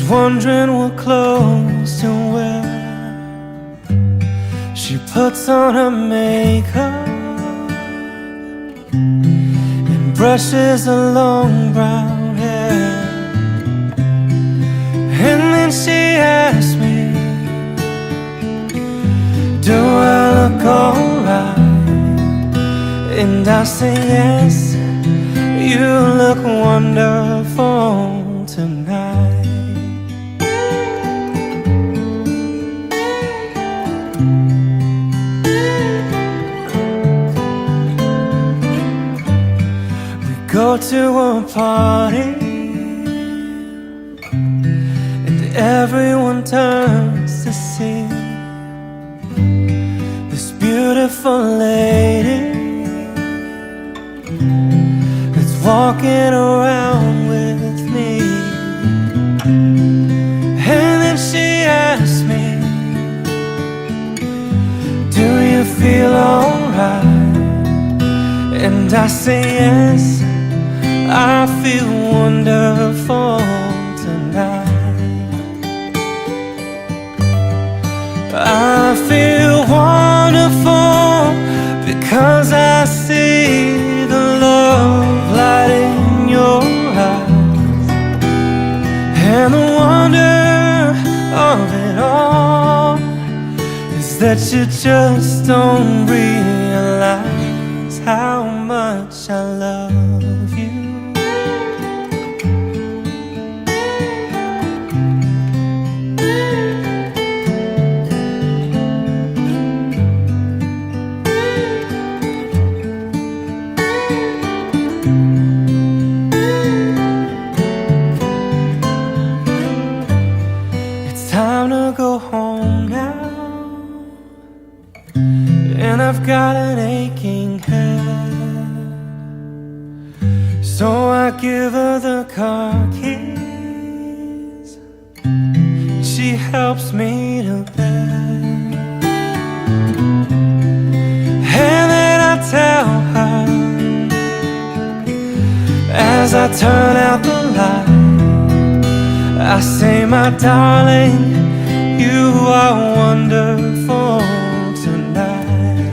wondering what clothes to wear. She puts on her makeup and brushes her long brown hair. And then she asks me, do I look alright? And I say yes, you look wonderful tonight. We go to a party and everyone turns to see this beautiful lady that's walking around with me. And then she asks me, do you feel alright? And I say yes, I feel wonderful tonight. I feel wonderful because I see the love light in your eyes. And the wonder of it all is that you just don't realize how much I love you. Time to go home now, and I've got an aching head. So I give her the car keys, she helps me to bed. And then I tell her, as I turn out the light, I say, my darling, you are wonderful tonight.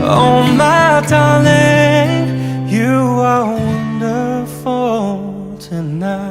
Oh, my darling, you are wonderful tonight.